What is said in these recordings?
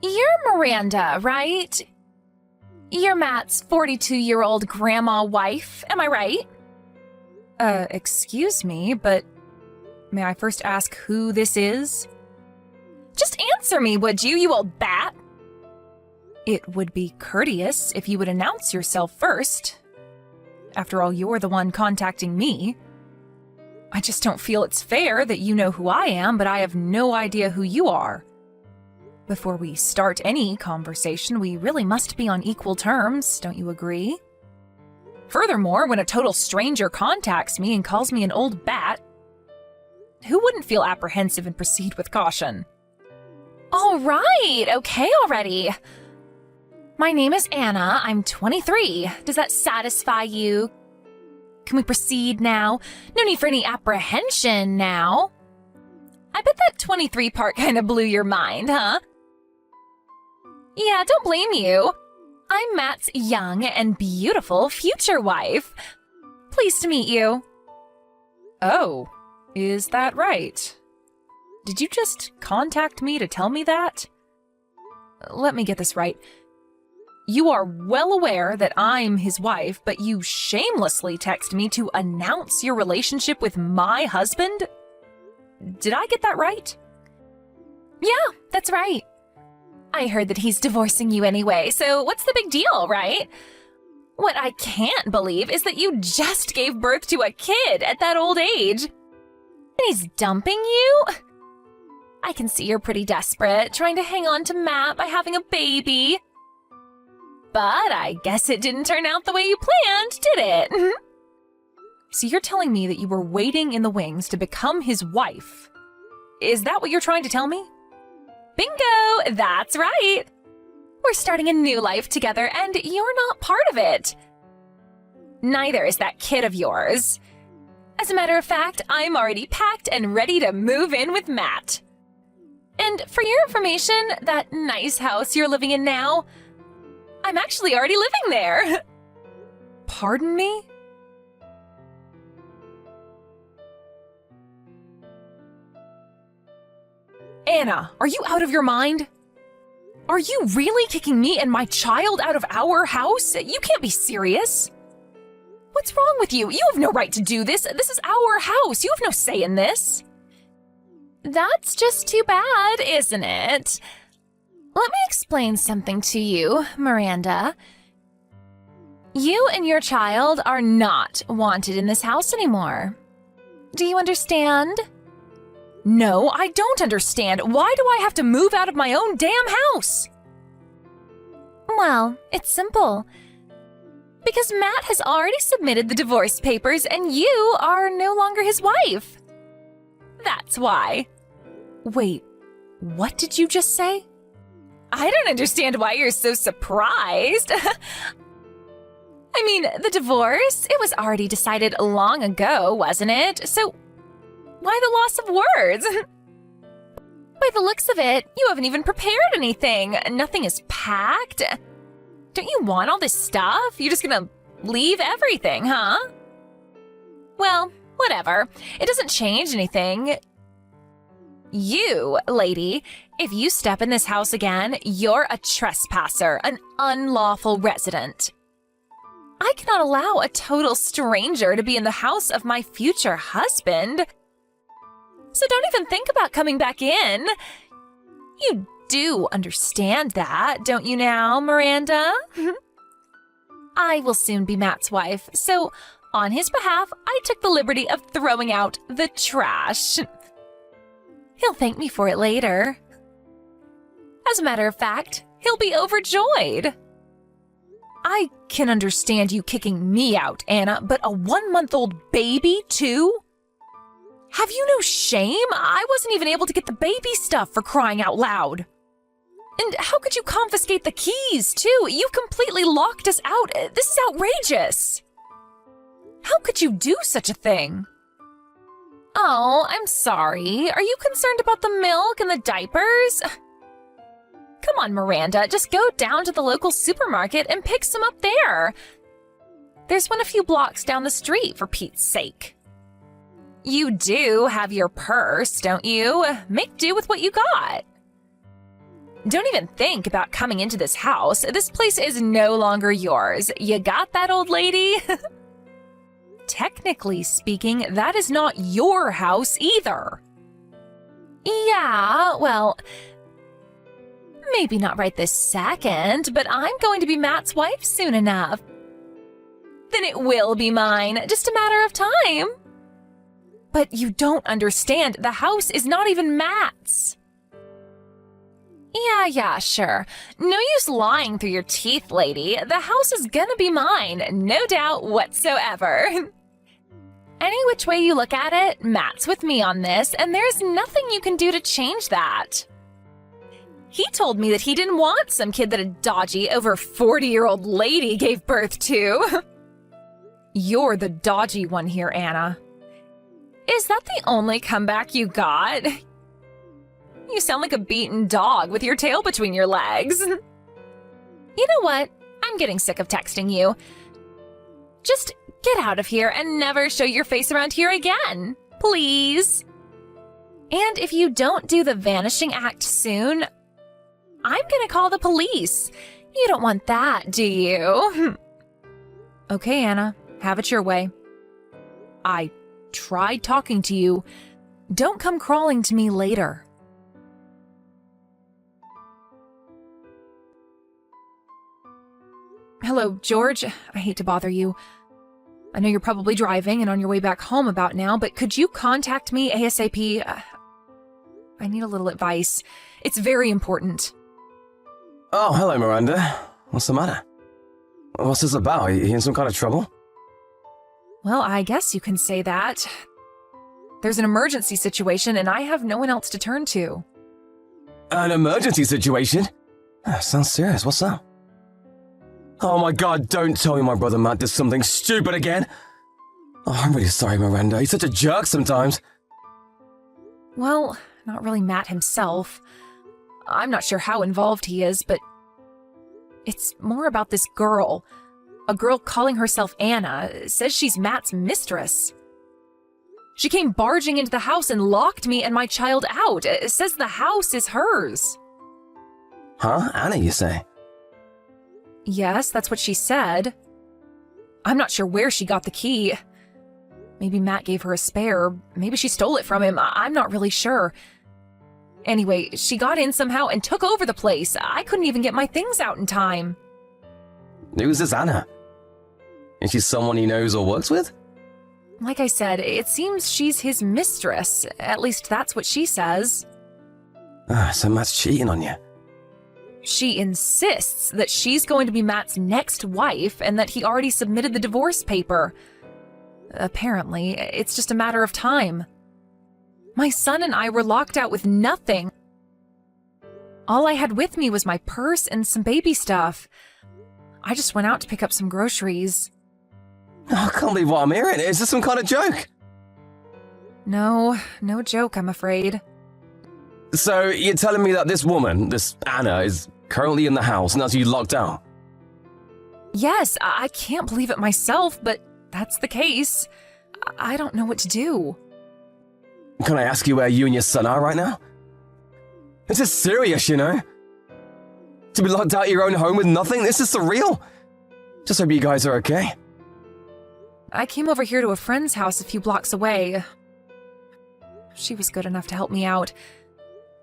You're Miranda, right? You're Matt's 42-year-old grandma wife, am I right? Excuse me, but may I first ask who this is? Just answer me, would you, you old bat? It would be courteous if you would announce yourself first. After all, you're the one contacting me. I just don't feel it's fair that you know who I am, but I have no idea who you are. Before we start any conversation, we really must be on equal terms, don't you agree? Furthermore, when a total stranger contacts me and calls me an old bat, who wouldn't feel apprehensive and proceed with caution? All right, okay already. My name is Anna, I'm 23. Does that satisfy you? Can we proceed now? No need for any apprehension now. I bet that 23 part kind of blew your mind, huh? Yeah, don't blame you. I'm Matt's young and beautiful future wife. Pleased to meet you. Oh, is that right? Did you just contact me to tell me that? Let me get this right. You are well aware that I'm his wife, but you shamelessly text me to announce your relationship with my husband? Did I get that right? Yeah, that's right. I heard that he's divorcing you anyway, so what's the big deal, right? What I can't believe is that you just gave birth to a kid at that old age. And he's dumping you? I can see you're pretty desperate, trying to hang on to Matt by having a baby. But I guess it didn't turn out the way you planned, did it? So you're telling me that you were waiting in the wings to become his wife? Is that what you're trying to tell me? Bingo! That's right! We're starting a new life together, and you're not part of it. Neither is that kid of yours. As a matter of fact, I'm already packed and ready to move in with Matt. And for your information, that nice house you're living in now, I'm actually already living there. Pardon me? Anna, are you out of your mind? Are you really kicking me and my child out of our house? You can't be serious. What's wrong with you? You have no right to do this. This is our house. You have no say in this. That's just too bad, isn't it? Let me explain something to you, Miranda. You and your child are not wanted in this house anymore. Do you understand? No, I don't understand. Why do I have to move out of my own damn house? Well, it's simple. Because Matt has already submitted the divorce papers and you are no longer his wife. That's why. Wait, what did you just say? I don't understand why you're so surprised. I mean, the divorce, it was already decided long ago, wasn't it? So, why the loss of words? By the looks of it, you haven't even prepared anything. Nothing is packed. Don't you want all this stuff? You're just gonna leave everything, huh? Well, whatever. It doesn't change anything. You, lady, if you step in this house again, you're a trespasser, an unlawful resident. I cannot allow a total stranger to be in the house of my future husband. So don't even think about coming back in. You do understand that, don't you now, Miranda? I will soon be Matt's wife, so on his behalf, I took the liberty of throwing out the trash. He'll thank me for it later. As a matter of fact, he'll be overjoyed. I can understand you kicking me out, Anna, but a 1-month-old baby, too? Have you no shame? I wasn't even able to get the baby stuff, for crying out loud. And how could you confiscate the keys, too? You completely locked us out. This is outrageous. How could you do such a thing? Oh, I'm sorry. Are you concerned about the milk and the diapers? Come on, Miranda, just go down to the local supermarket and pick some up there. There's one a few blocks down the street, for Pete's sake. You do have your purse, don't you? Make do with what you got. Don't even think about coming into this house. This place is no longer yours. You got that, old lady? Technically speaking, that is not your house either. Yeah, well, maybe not right this second, but I'm going to be Matt's wife soon enough. Then it will be mine, just a matter of time. But you don't understand, the house is not even Matt's. Yeah, sure. No use lying through your teeth, lady. The house is gonna be mine, no doubt whatsoever. Any which way you look at it, Matt's with me on this, and there's nothing you can do to change that. He told me that he didn't want some kid that a dodgy, over 40-year-old lady gave birth to. You're the dodgy one here, Anna. Is that the only comeback you got? You sound like a beaten dog with your tail between your legs. You know what? I'm getting sick of texting you. Just get out of here and never show your face around here again, please. And if you don't do the vanishing act soon, I'm gonna call the police. You don't want that, do you? Okay, Anna, have it your way. I tried talking to you. Don't come crawling to me later. Hello, George. I hate to bother you. I know you're probably driving and on your way back home about now, but could you contact me ASAP? I need a little advice. It's very important. Oh, hello, Miranda. What's the matter? What's this about? Are you in some kind of trouble? Well, I guess you can say that. There's an emergency situation and I have no one else to turn to. An emergency situation? Sounds serious. What's up? Oh my god, don't tell me my brother Matt did something stupid again. Oh, I'm really sorry, Miranda. He's such a jerk sometimes. Well, not really Matt himself. I'm not sure how involved he is, but it's more about this girl. A girl calling herself Anna says she's Matt's mistress. She came barging into the house and locked me and my child out. It says the house is hers. Huh? Anna, you say? Yes, that's what she said. I'm not sure where she got the key. Maybe Matt gave her a spare. Maybe she stole it from him. I'm not really sure. Anyway, she got in somehow and took over the place. I couldn't even get my things out in time. Who's this Anna? Is she someone he knows or works with? Like I said, it seems she's his mistress. At least that's what she says. So Matt's cheating on you. She insists that she's going to be Matt's next wife and that he already submitted the divorce paper. Apparently, it's just a matter of time. My son and I were locked out with nothing. All I had with me was my purse and some baby stuff. I just went out to pick up some groceries. Oh, I can't believe what I'm hearing. Is this some kind of joke? No joke, I'm afraid. So you're telling me that this woman, this Anna, is currently in the house and has you locked out? Yes, I can't believe it myself, but that's the case. I don't know what to do. Can I ask you where you and your son are right now? This is serious, you know? To be locked out of your own home with nothing? This is surreal. Just hope you guys are okay. I came over here to a friend's house a few blocks away. She was good enough to help me out.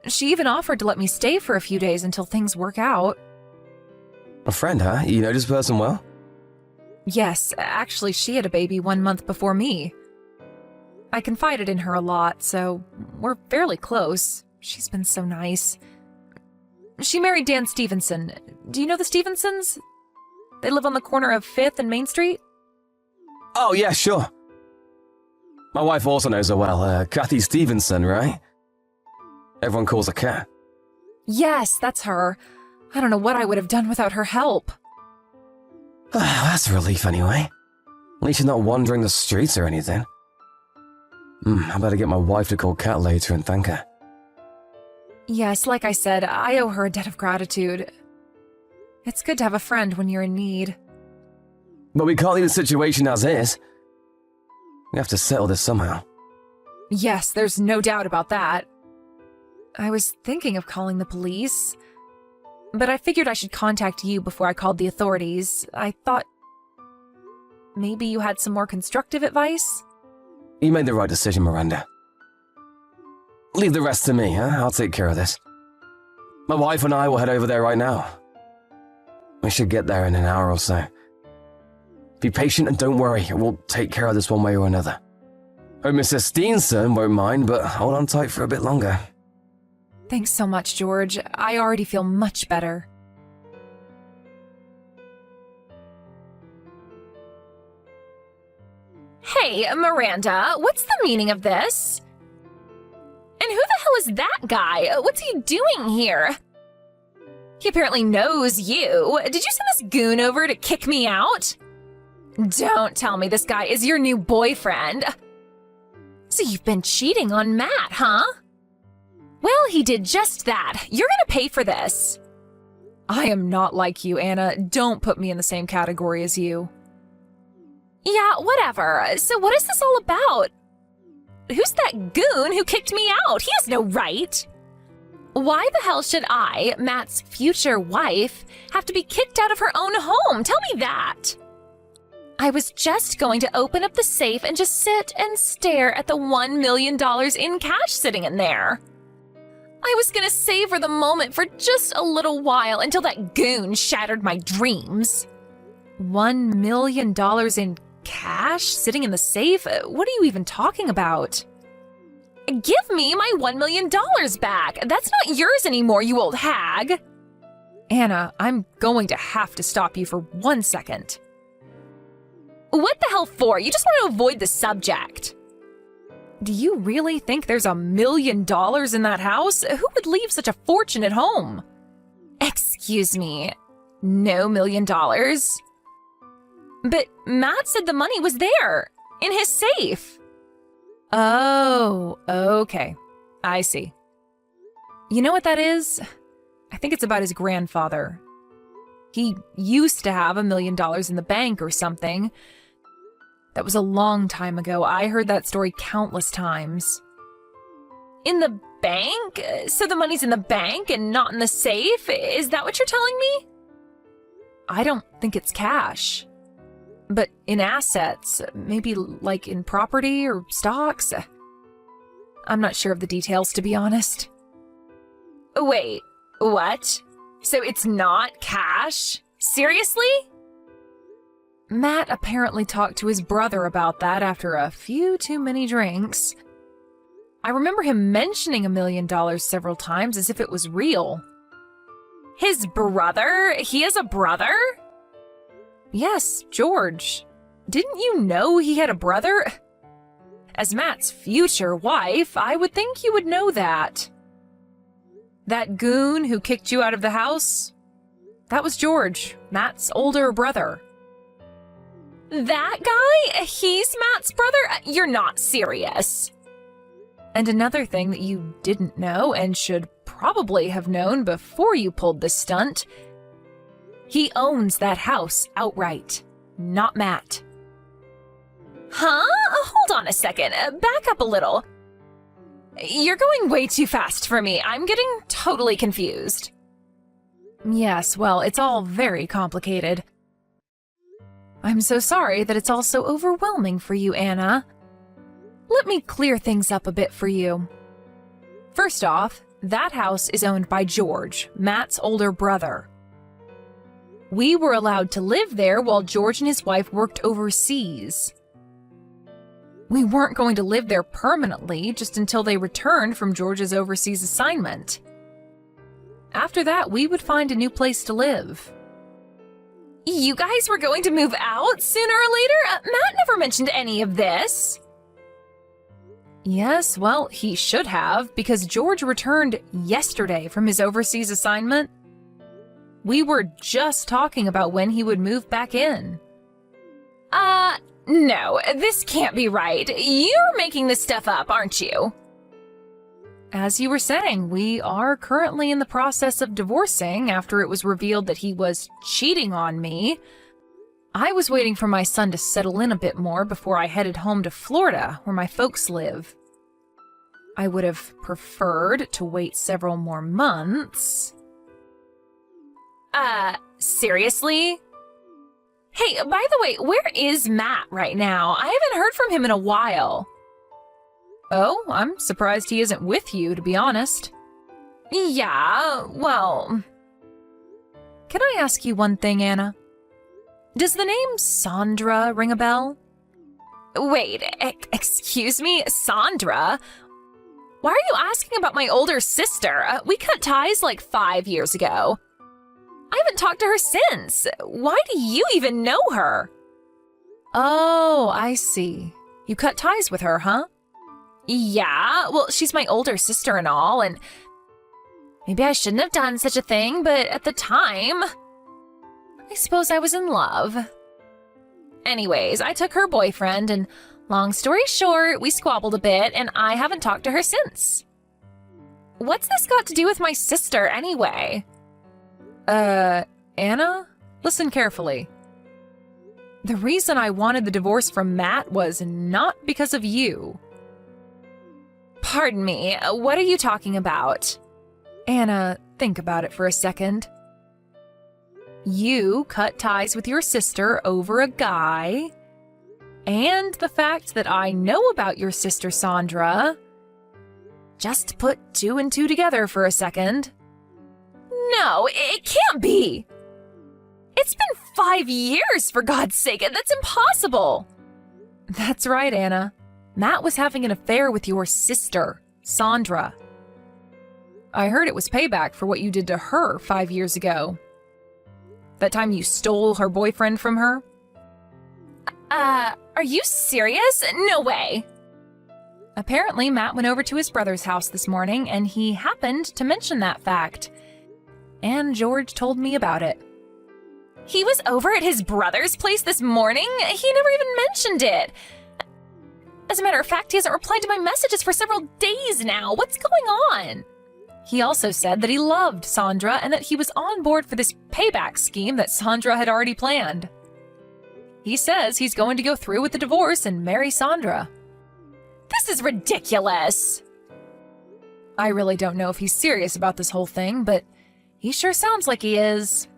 She even offered to let me stay for a few days until things work out. A friend, huh? You know this person well? Yes, actually she had a baby 1 month before me. I confided in her a lot, so we're fairly close. She's been so nice. She married Dan Stevenson. Do you know the Stevensons? They live on the corner of 5th and Main Street? Oh, yeah, sure. My wife also knows her well. Kathy Stevenson, right? Everyone calls her Kat. Yes, that's her. I don't know what I would have done without her help. That's a relief anyway. At least she's not wandering the streets or anything. I better get my wife to call Kat later and thank her. Yes, like I said, I owe her a debt of gratitude. It's good to have a friend when you're in need. But we can't leave the situation as is. We have to settle this somehow. Yes, there's no doubt about that. I was thinking of calling the police. but I figured I should contact you before I called the authorities. I thought maybe you had some more constructive advice? You made the right decision, Miranda. Leave the rest to me, huh? I'll take care of this. My wife and I will head over there right now. We should get there in an hour or so. Be patient and don't worry, we'll take care of this one way or another. Hope Mrs. Steenson won't mind, but hold on tight for a bit longer. Thanks so much, George. I already feel much better. Hey, Miranda, what's the meaning of this? And who the hell is that guy? What's he doing here? He apparently knows you. Did you send this goon over to kick me out? Don't tell me this guy is your new boyfriend. So you've been cheating on Matt, huh? Well, he did just that. You're gonna pay for this. I am not like you, Anna. Don't put me in the same category as you. Yeah, whatever. So what is this all about? Who's that goon who kicked me out? He has no right. Why the hell should I, Matt's future wife, have to be kicked out of her own home? Tell me that. I was just going to open up the safe and just sit and stare at the $1 million in cash sitting in there. I was going to savor the moment for just a little while until that goon shattered my dreams. $1 million in cash sitting in the safe? What are you even talking about? Give me my $1 million back. That's not yours anymore, you old hag. Anna, I'm going to have to stop you for 1 second. What the hell for? You just want to avoid the subject. Do you really think there's $1 million in that house? Who would leave such a fortune at home? Excuse me, no $1 million? But Matt said the money was there, in his safe. Oh, okay. I see. You know what that is? I think it's about his grandfather. He used to have $1 million in the bank or something. That was a long time ago. I heard that story countless times. In the bank? So the money's in the bank and not in the safe? Is that what you're telling me? I don't think it's cash. But in assets, maybe like in property or stocks. I'm not sure of the details, to be honest. Wait, what? So it's not cash? Seriously? Matt apparently talked to his brother about that after a few too many drinks. I remember him mentioning $1 million several times as if it was real. His brother? He has a brother? Yes, George. Didn't you know he had a brother? As Matt's future wife, I would think you would know that. That goon who kicked you out of the house? That was George, Matt's older brother. That guy? He's Matt's brother? You're not serious. And another thing that you didn't know and should probably have known before you pulled this stunt, he owns that house outright, not Matt. Huh? Hold on a second. Back up a little. You're going way too fast for me. I'm getting totally confused. Yes, well, it's all very complicated. I'm so sorry that it's all so overwhelming for you, Anna. Let me clear things up a bit for you. First off, that house is owned by George, Matt's older brother. We were allowed to live there while George and his wife worked overseas. We weren't going to live there permanently, just until they returned from George's overseas assignment. After that, we would find a new place to live. You guys were going to move out sooner or later? Matt never mentioned any of this. Yes, well, he should have, because George returned yesterday from his overseas assignment. We were just talking about when he would move back in. No, this can't be right. You're making this stuff up, aren't you? As you were saying, we are currently in the process of divorcing after it was revealed that he was cheating on me. I was waiting for my son to settle in a bit more before I headed home to Florida, where my folks live. I would have preferred to wait several more months. Seriously? Hey, by the way, where is Matt right now? I haven't heard from him in a while. Oh, I'm surprised he isn't with you, to be honest. Yeah, well... Can I ask you one thing, Anna? Does the name Sandra ring a bell? Wait, excuse me, Sandra? Why are you asking about my older sister? We cut ties like 5 years ago. I haven't talked to her since. Why do you even know her? Oh, I see. You cut ties with her, huh? Yeah, well, she's my older sister and all, and maybe I shouldn't have done such a thing, but at the time, I suppose I was in love. Anyways, I took her boyfriend, and long story short, we squabbled a bit, and I haven't talked to her since. What's this got to do with my sister, anyway? Anna? Listen carefully. The reason I wanted the divorce from Matt was not because of you. Pardon me, what are you talking about? Anna, think about it for a second. You cut ties with your sister over a guy, and the fact that I know about your sister Sandra. Just put 2 and 2 together for a second. No, it can't be. It's been 5 years, for God's sake. That's impossible. That's right, Anna. Matt was having an affair with your sister, Sandra. I heard it was payback for what you did to her 5 years ago. That time you stole her boyfriend from her? Are you serious? No way. Apparently, Matt went over to his brother's house this morning, and he happened to mention that fact. And George told me about it. He was over at his brother's place this morning? He never even mentioned it. As a matter of fact, he hasn't replied to my messages for several days now. What's going on? He also said that he loved Sandra and that he was on board for this payback scheme that Sandra had already planned. He says he's going to go through with the divorce and marry Sandra. This is ridiculous. I really don't know if he's serious about this whole thing, but he sure sounds like he is.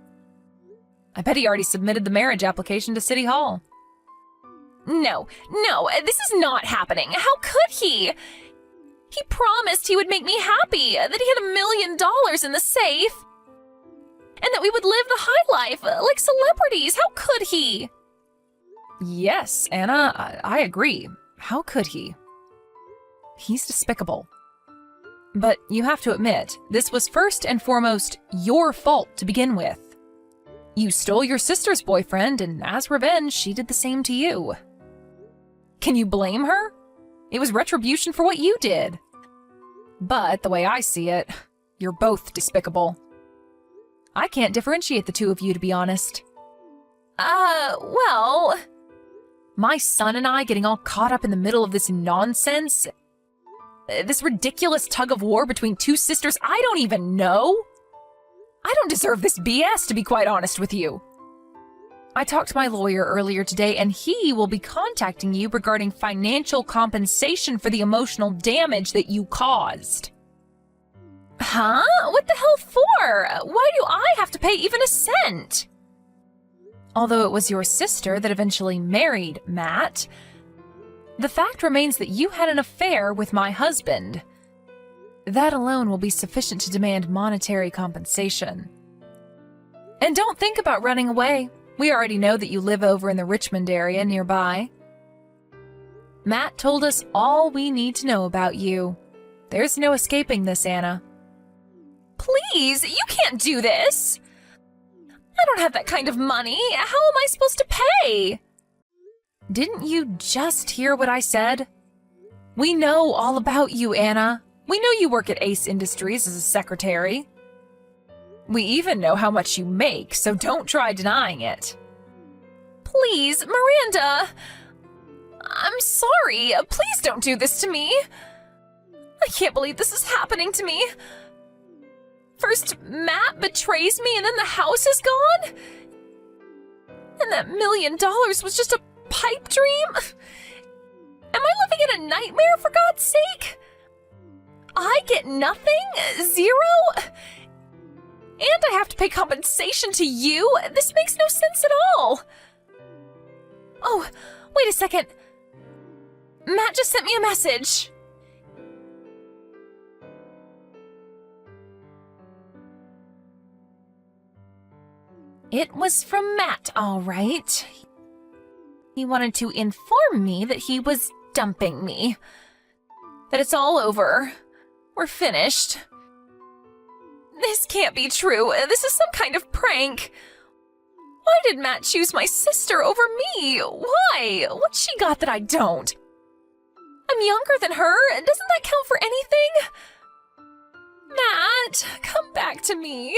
I bet he already submitted the marriage application to City Hall. No, this is not happening. How could he? He promised he would make me happy, that he had $1 million in the safe, and that we would live the high life like celebrities. How could he? Yes, Anna, I agree. How could he? He's despicable. But you have to admit, this was first and foremost your fault to begin with. You stole your sister's boyfriend, and as revenge, she did the same to you. Can you blame her? It was retribution for what you did. But the way I see it, you're both despicable. I can't differentiate the two of you, to be honest. Well... My son and I getting all caught up in the middle of this nonsense? This ridiculous tug of war between two sisters I don't even know? I don't deserve this BS, to be quite honest with you. I talked to my lawyer earlier today, and he will be contacting you regarding financial compensation for the emotional damage that you caused. Huh? What the hell for? Why do I have to pay even a cent? Although it was your sister that eventually married Matt, the fact remains that you had an affair with my husband. That alone will be sufficient to demand monetary compensation. And don't think about running away. We already know that you live over in the Richmond area nearby. Matt told us all we need to know about you. There's no escaping this, Anna. Please, you can't do this. I don't have that kind of money. How am I supposed to pay? Didn't you just hear what I said? We know all about you, Anna. We know you work at Ace Industries as a secretary. We even know how much you make, so don't try denying it. Please, Miranda. I'm sorry. Please don't do this to me. I can't believe this is happening to me. First, Matt betrays me, and then the house is gone? And that $1 million was just a pipe dream? Am I living in a nightmare, for God's sake? I get nothing? Zero? And I have to pay compensation to you? This makes no sense at all. Oh, wait a second. Matt just sent me a message. It was from Matt, all right. He wanted to inform me that he was dumping me. That it's all over. We're finished. This can't be true. This is some kind of prank. Why did Matt choose my sister over me? Why? What's she got that I don't? I'm younger than her. Doesn't that count for anything? Matt, come back to me.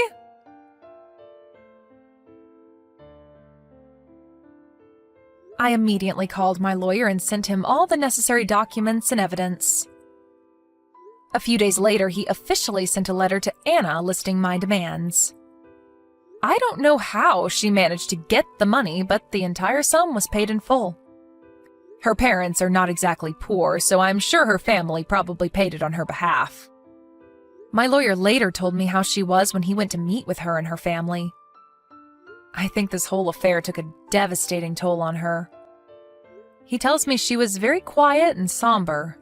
I immediately called my lawyer and sent him all the necessary documents and evidence. A few days later, he officially sent a letter to Anna listing my demands. I don't know how she managed to get the money, but the entire sum was paid in full. Her parents are not exactly poor, so I'm sure her family probably paid it on her behalf. My lawyer later told me how she was when he went to meet with her and her family. I think this whole affair took a devastating toll on her. He tells me she was very quiet and somber.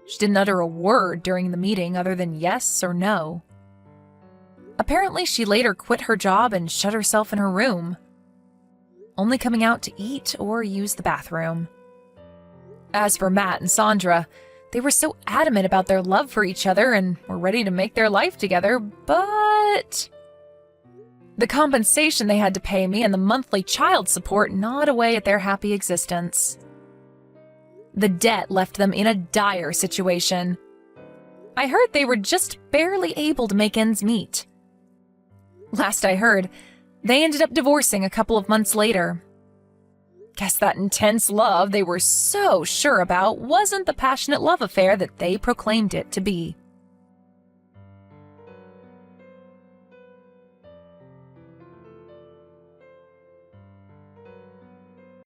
She didn't utter a word during the meeting other than yes or no. Apparently, she later quit her job and shut herself in her room, only coming out to eat or use the bathroom. As for Matt and Sandra, they were so adamant about their love for each other and were ready to make their life together, but the compensation they had to pay me and the monthly child support gnawed away at their happy existence. The debt left them in a dire situation. I heard they were just barely able to make ends meet. Last I heard, they ended up divorcing a couple of months later. Guess that intense love they were so sure about wasn't the passionate love affair that they proclaimed it to be.